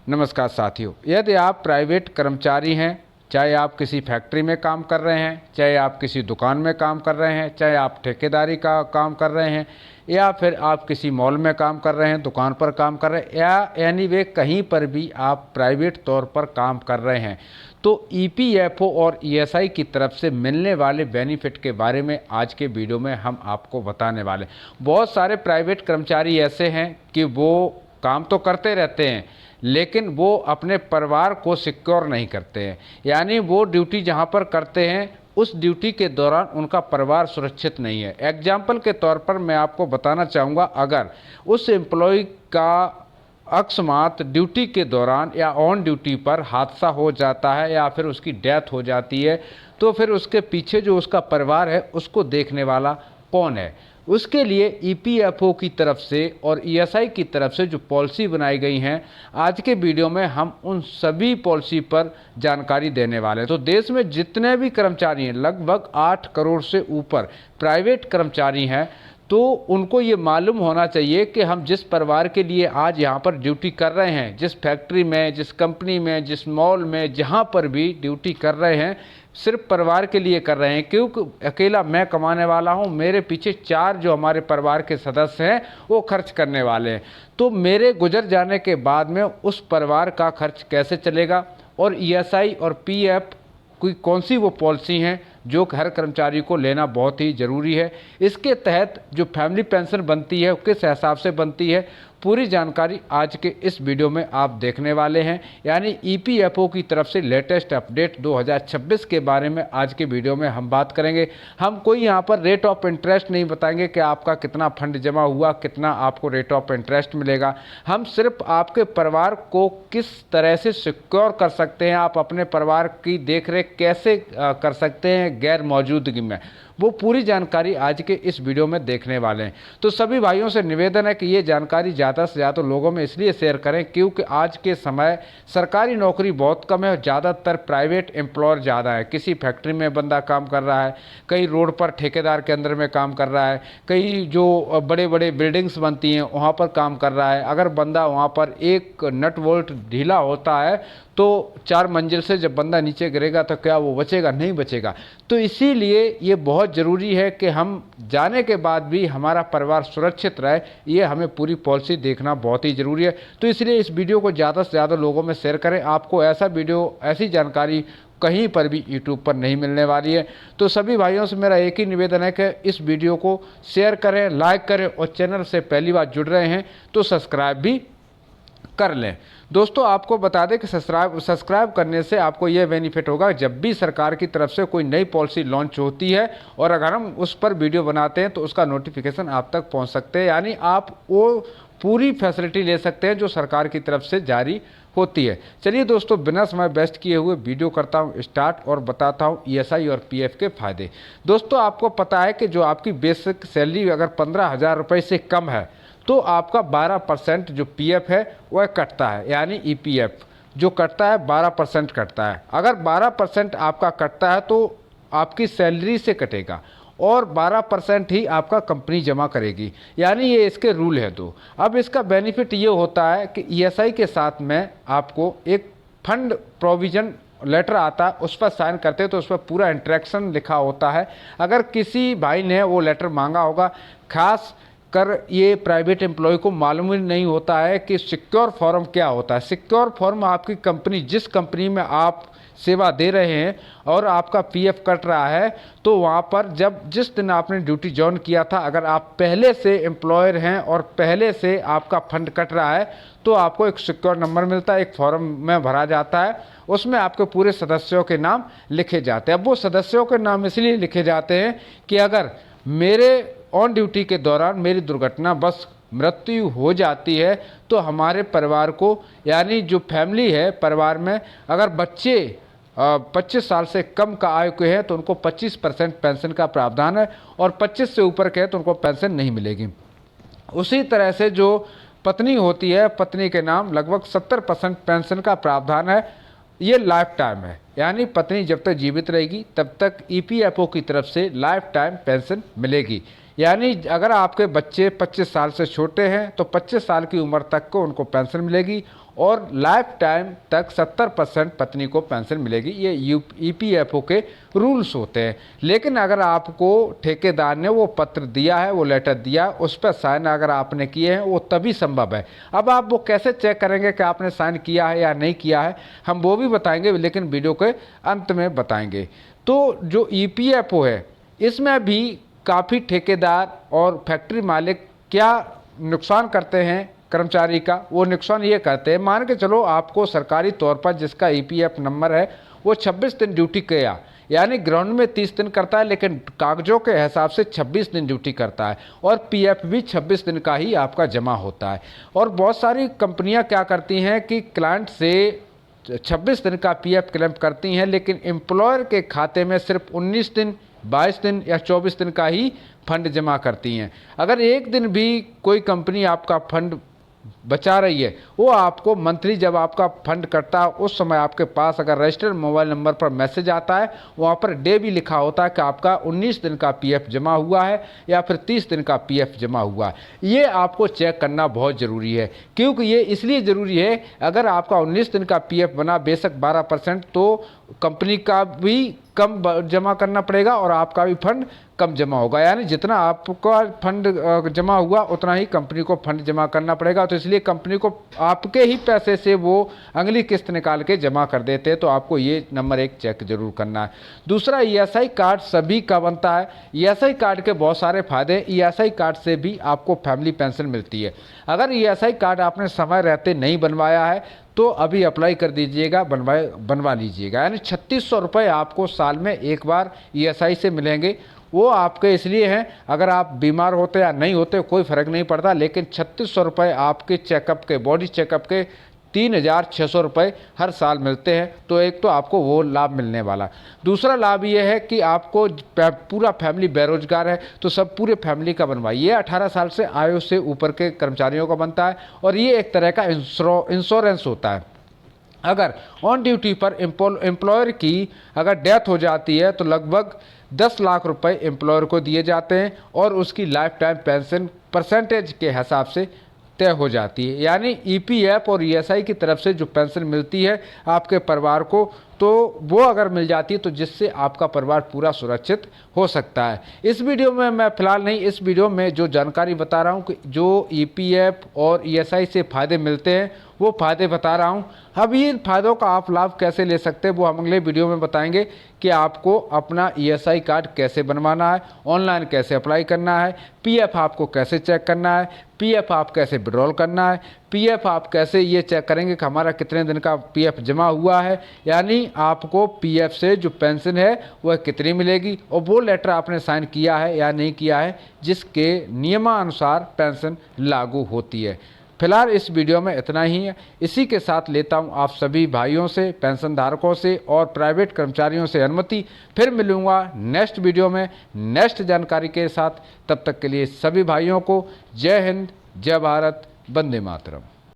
नमस्कार साथियों, यदि आप प्राइवेट कर्मचारी हैं, चाहे आप किसी फैक्ट्री में काम कर रहे हैं, चाहे आप किसी दुकान में काम कर रहे हैं, चाहे आप ठेकेदारी का काम कर रहे हैं, या फिर आप किसी मॉल में काम कर रहे हैं, दुकान पर काम कर रहे हैं, या एनीवे कहीं पर भी आप प्राइवेट तौर पर काम कर रहे हैं, तो ईपीएफओ और ईएसआई की तरफ से मिलने वाले बेनिफिट के बारे में आज के वीडियो में हम आपको बताने वाले। बहुत सारे प्राइवेट कर्मचारी ऐसे हैं कि वो काम तो करते रहते हैं, लेकिन वो अपने परिवार को सिक्योर नहीं करते हैं। यानी वो ड्यूटी जहाँ पर करते हैं, उस ड्यूटी के दौरान उनका परिवार सुरक्षित नहीं है। एग्जाम्पल के तौर पर मैं आपको बताना चाहूँगा, अगर उस एम्प्लॉय का अकस्मात ड्यूटी के दौरान या ऑन ड्यूटी पर हादसा हो जाता है या फिर उसकी डेथ हो जाती है, तो फिर उसके पीछे जो उसका परिवार है उसको देखने वाला कौन है। उसके लिए ईपीएफओ की तरफ से और ईएसआई की तरफ से जो पॉलिसी बनाई गई हैं, आज के वीडियो में हम उन सभी पॉलिसी पर जानकारी देने वाले हैं। तो देश में जितने भी कर्मचारी हैं, लगभग 8 करोड़ से ऊपर प्राइवेट कर्मचारी हैं, तो उनको ये मालूम होना चाहिए कि हम जिस परिवार के लिए आज यहाँ पर ड्यूटी कर रहे हैं, जिस फैक्ट्री में, जिस कंपनी में, जिस मॉल में, जहाँ पर भी ड्यूटी कर रहे हैं, सिर्फ परिवार के लिए कर रहे हैं। क्योंकि अकेला मैं कमाने वाला हूँ, मेरे पीछे 4 जो हमारे परिवार के सदस्य हैं वो खर्च करने वाले हैं। तो मेरे गुजर जाने के बाद में उस परिवार का खर्च कैसे चलेगा, और ईएसआई और पीएफ कोई कौन सी वो पॉलिसी हैं जो हर कर्मचारी को लेना बहुत ही ज़रूरी है। इसके तहत जो फैमिली पेंशन बनती है वो किस हिसाब से बनती है, पूरी जानकारी आज के इस वीडियो में आप देखने वाले हैं। यानी ईपीएफओ की तरफ से लेटेस्ट अपडेट 2026 के बारे में आज के वीडियो में हम बात करेंगे। हम कोई यहाँ पर रेट ऑफ इंटरेस्ट नहीं बताएंगे कि आपका कितना फंड जमा हुआ, कितना आपको रेट ऑफ इंटरेस्ट मिलेगा। हम सिर्फ आपके परिवार को किस तरह से सिक्योर कर सकते हैं, आप अपने परिवार की देखरेख कैसे कर सकते हैं गैर मौजूदगी में, वो पूरी जानकारी आज के इस वीडियो में देखने वाले हैं। तो सभी भाइयों से निवेदन है कि ये जानकारी ज़्यादा से ज़्यादा लोगों में इसलिए शेयर करें क्योंकि आज के समय सरकारी नौकरी बहुत कम है और ज़्यादातर प्राइवेट एम्प्लॉयर ज़्यादा है। किसी फैक्ट्री में बंदा काम कर रहा है, कहीं रोड पर ठेकेदार के अंदर में काम कर रहा है, कहीं जो बड़े बड़े बिल्डिंग्स बनती हैं वहाँ पर काम कर रहा है। अगर बंदा वहाँ पर एक नट बोल्ट ढीला होता है तो 4 मंजिल से जब बंदा नीचे गिरेगा तो क्या वो बचेगा? नहीं बचेगा। तो इसीलिए ये बहुत ज़रूरी है कि हम जाने के बाद भी हमारा परिवार सुरक्षित रहे, ये हमें पूरी पॉलिसी देखना बहुत ही ज़रूरी है। तो इसलिए इस वीडियो को ज़्यादा से ज़्यादा लोगों में शेयर करें। आपको ऐसा वीडियो, ऐसी जानकारी कहीं पर भी यूट्यूब पर नहीं मिलने वाली है। तो सभी भाइयों से मेरा एक ही निवेदन है कि इस वीडियो को शेयर करें, लाइक करें, और चैनल से पहली बार जुड़ रहे हैं तो सब्सक्राइब भी कर लें। दोस्तों, आपको बता दें कि सब्सक्राइब करने से आपको यह बेनिफिट होगा, जब भी सरकार की तरफ से कोई नई पॉलिसी लॉन्च होती है और अगर हम उस पर वीडियो बनाते हैं तो उसका नोटिफिकेशन आप तक पहुंच सकते हैं। यानी आप वो पूरी फैसिलिटी ले सकते हैं जो सरकार की तरफ से जारी होती है। चलिए दोस्तों, बिना समय वेस्ट किए हुए वीडियो करता हूं स्टार्ट और बताता हूं ईएसआई और पीएफ के फ़ायदे। दोस्तों, आपको पता है कि जो आपकी बेसिक सैलरी अगर 15,000 रुपये से कम है तो आपका 12% जो पीएफ है वह कटता है। यानी ईपीएफ जो कटता है 12% कटता है। अगर 12% आपका कटता है तो आपकी सैलरी से कटेगा और 12% ही आपका कंपनी जमा करेगी। यानी ये इसके रूल है। तो अब इसका बेनिफिट ये होता है कि ईएसआई के साथ में आपको एक फंड प्रोविज़न लेटर आता है, उस पर साइन करते हैं तो उस पर पूरा इंस्ट्रक्शन लिखा होता है। अगर किसी भाई ने वो लेटर मांगा होगा, खास कर ये प्राइवेट एम्प्लॉय को मालूम ही नहीं होता है कि सिक्योर फॉर्म क्या होता है। सिक्योर फॉर्म आपकी कंपनी, जिस कंपनी में आप सेवा दे रहे हैं और आपका पीएफ कट रहा है, तो वहाँ पर जिस दिन आपने ड्यूटी ज्वाइन किया था, अगर आप पहले से एम्प्लॉयर हैं और पहले से आपका फंड कट रहा है तो आपको एक सिक्योर नंबर मिलता है, एक फॉर्म में भरा जाता है, उसमें आपके पूरे सदस्यों के नाम लिखे जाते हैं। अब वो सदस्यों के नाम इसलिए लिखे जाते हैं कि अगर मेरे ऑन ड्यूटी के दौरान मेरी दुर्घटना बस मृत्यु हो जाती है तो हमारे परिवार को, यानी जो फैमिली है परिवार में, अगर बच्चे 25 साल से कम का आयु के हैं तो उनको 25% पेंशन का प्रावधान है, और 25 से ऊपर के हैं तो उनको पेंशन नहीं मिलेगी। उसी तरह से जो पत्नी होती है, पत्नी के नाम लगभग 70% पेंशन का प्रावधान है। ये लाइफ टाइम है, यानी पत्नी जब तक जीवित रहेगी तब तक ईपीएफओ की तरफ से लाइफ टाइम पेंशन मिलेगी। यानी अगर आपके बच्चे 25 साल से छोटे हैं तो 25 साल की उम्र तक को उनको पेंशन मिलेगी, और लाइफ टाइम तक 70% पत्नी को पेंशन मिलेगी। ये EPFO के रूल्स होते हैं। लेकिन अगर आपको ठेकेदार ने वो पत्र दिया है, वो लेटर दिया, उस पर साइन अगर आपने किए हैं, वो तभी संभव है। अब आप वो कैसे चेक करेंगे कि आपने साइन किया है या नहीं किया है, हम वो भी बताएंगे, लेकिन वीडियो के अंत में बताएंगे। तो जो EPFO है, इसमें भी काफ़ी ठेकेदार और फैक्ट्री मालिक क्या नुकसान करते हैं कर्मचारी का। वो नुकसान ये करते हैं, मान के चलो आपको सरकारी तौर पर जिसका EPF नंबर है वो 26 दिन ड्यूटी किया, यानी ग्राउंड में 30 दिन करता है, लेकिन कागजों के हिसाब से 26 दिन ड्यूटी करता है, और PF भी 26 दिन का ही आपका जमा होता है। और बहुत सारी कंपनियां क्या करती हैं कि क्लाइंट से 26 दिन का PF क्लेम करती हैं, लेकिन एम्प्लॉयर के खाते में सिर्फ 19 दिन, 22 दिन या 24 दिन का ही फंड जमा करती हैं। अगर एक दिन भी कोई कंपनी आपका फंड बचा रही है, वो आपको मंथली जब आपका फंड कटता है उस समय आपके पास अगर रजिस्टर्ड मोबाइल नंबर पर मैसेज आता है, वहाँ पर डे भी लिखा होता है कि आपका 19 दिन का PF जमा हुआ है या फिर 30 दिन का PF जमा हुआ है। ये आपको चेक करना बहुत ज़रूरी है। क्योंकि ये इसलिए ज़रूरी है, अगर आपका 19 दिन का PF बना बेशक 12%, तो कंपनी का भी कम जमा करना पड़ेगा और आपका भी फंड कम जमा होगा, यानी जितना आपका फंड जमा हुआ उतना ही कंपनी को फंड जमा करना पड़ेगा। तो इसलिए कंपनी को आपके ही पैसे से वो अगली किस्त निकाल के जमा कर देते हैं। तो आपको ये नंबर 1 चेक जरूर करना है। दूसरा, ESI कार्ड सभी का बनता है। ESI कार्ड के बहुत सारे फायदे। ESI कार्ड से भी आपको फैमिली पेंशन मिलती है। अगर ESI कार्ड आपने समय रहते नहीं बनवाया है तो अभी अप्लाई कर दीजिएगा, बनवा लीजिएगा। यानी 3600 रुपये आपको साल में एक बार ESI से मिलेंगे। वो आपके इसलिए हैं, अगर आप बीमार होते या नहीं होते कोई फ़र्क नहीं पड़ता, लेकिन 3600 रुपये आपके चेकअप के, बॉडी चेकअप के 3600 रुपये हर साल मिलते हैं। तो एक तो आपको वो लाभ मिलने वाला। दूसरा लाभ ये है कि आपको पूरा फैमिली बेरोजगार है तो सब पूरे फैमिली का बनवाइए। 18 साल से आयु से ऊपर के कर्मचारियों का बनता है और ये एक तरह का इंश्योरेंस होता है। अगर ऑन ड्यूटी पर एम्प्लॉयर की अगर डेथ हो जाती है तो लगभग 10 लाख रुपए एम्प्लॉयर को दिए जाते हैं और उसकी लाइफ टाइम पेंशन परसेंटेज के हिसाब से तय हो जाती है। यानी EPF और ESI की तरफ से जो पेंशन मिलती है आपके परिवार को, तो वो अगर मिल जाती है तो जिससे आपका परिवार पूरा सुरक्षित हो सकता है। इस वीडियो में मैं फ़िलहाल नहीं, इस वीडियो में जो जानकारी बता रहा हूँ कि जो EPF और ESI से फ़ायदे मिलते हैं वो फ़ायदे बता रहा हूँ। अब इन फ़ायदों का आप लाभ कैसे ले सकते हैं वो हम अगले वीडियो में बताएंगे कि आपको अपना ESI कार्ड कैसे बनवाना है, ऑनलाइन कैसे अप्लाई करना है, PF आपको कैसे चेक करना है, PF आप कैसे विड्रॉल करना है, PF आप कैसे ये चेक करेंगे कि हमारा कितने दिन का PF जमा हुआ है, यानी आपको PF से जो पेंशन है वह कितनी मिलेगी और वो लेटर आपने साइन किया है या नहीं किया है जिसके नियमानुसार पेंशन लागू होती है। फिलहाल इस वीडियो में इतना ही है। इसी के साथ लेता हूं आप सभी भाइयों से, पेंशन धारकों से और प्राइवेट कर्मचारियों से अनुमति। फिर मिलूंगा नेक्स्ट वीडियो में नेक्स्ट जानकारी के साथ। तब तक के लिए सभी भाइयों को जय हिंद, जय भारत, वंदे मातरम।